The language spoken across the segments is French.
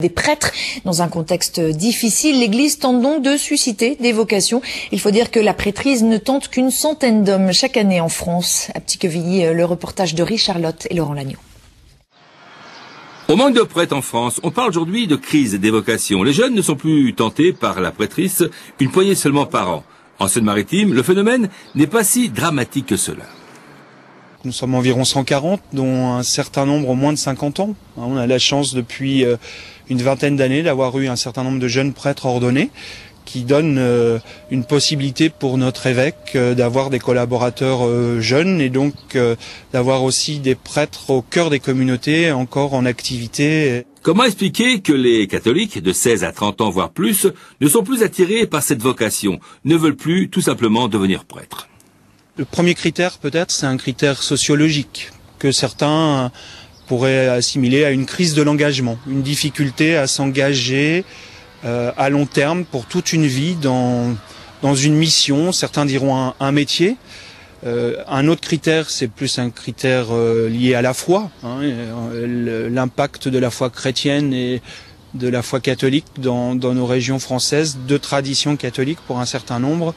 des prêtres. Dans un contexte difficile, l'Église tente donc de susciter des vocations. Il faut dire que la prêtrise ne tente qu'une centaine d'hommes chaque année en France. À Petit-Quevilly, le reportage de Charlotte et Laurent Lagneau. Au manque de prêtres en France, on parle aujourd'hui de crise des vocations. Les jeunes ne sont plus tentés par la prêtrise, une poignée seulement par an. En Seine-Maritime, le phénomène n'est pas si dramatique que cela. Nous sommes environ 140, dont un certain nombre ont moins de 50 ans. On a la chance depuis une vingtaine d'années d'avoir eu un certain nombre de jeunes prêtres ordonnés qui donnent une possibilité pour notre évêque d'avoir des collaborateurs jeunes et donc d'avoir aussi des prêtres au cœur des communautés encore en activité. Comment expliquer que les catholiques de 16 à 30 ans, voire plus, ne sont plus attirés par cette vocation, ne veulent plus tout simplement devenir prêtres? Le premier critère, peut-être, c'est un critère sociologique que certains pourraient assimiler à une crise de l'engagement, une difficulté à s'engager à long terme pour toute une vie dans une mission. Certains diront un métier. Un autre critère, c'est plus un critère lié à la foi, l'impact de la foi chrétienne et de la foi catholique dans nos régions françaises, de tradition catholique pour un certain nombre,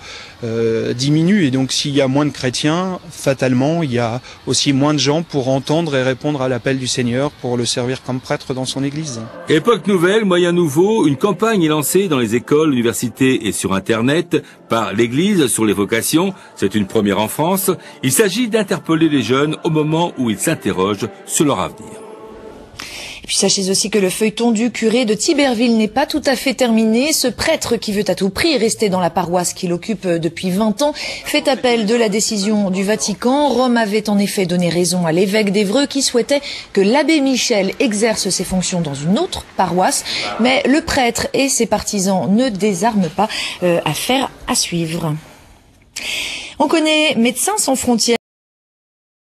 diminue. Et donc s'il y a moins de chrétiens, fatalement, il y a aussi moins de gens pour entendre et répondre à l'appel du Seigneur pour le servir comme prêtre dans son église. Époque nouvelle, moyen nouveau, une campagne est lancée dans les écoles, universités et sur Internet par l'Église sur les vocations. C'est une première en France. Il s'agit d'interpeller les jeunes au moment où ils s'interrogent sur leur avenir. Et puis sachez aussi que le feuilleton du curé de Tiberville n'est pas tout à fait terminé. Ce prêtre qui veut à tout prix rester dans la paroisse qu'il occupe depuis 20 ans fait appel de la décision du Vatican. Rome avait en effet donné raison à l'évêque d'Évreux qui souhaitait que l'abbé Michel exerce ses fonctions dans une autre paroisse. Mais le prêtre et ses partisans ne désarment pas. Affaire à suivre. On connaît Médecins sans frontières.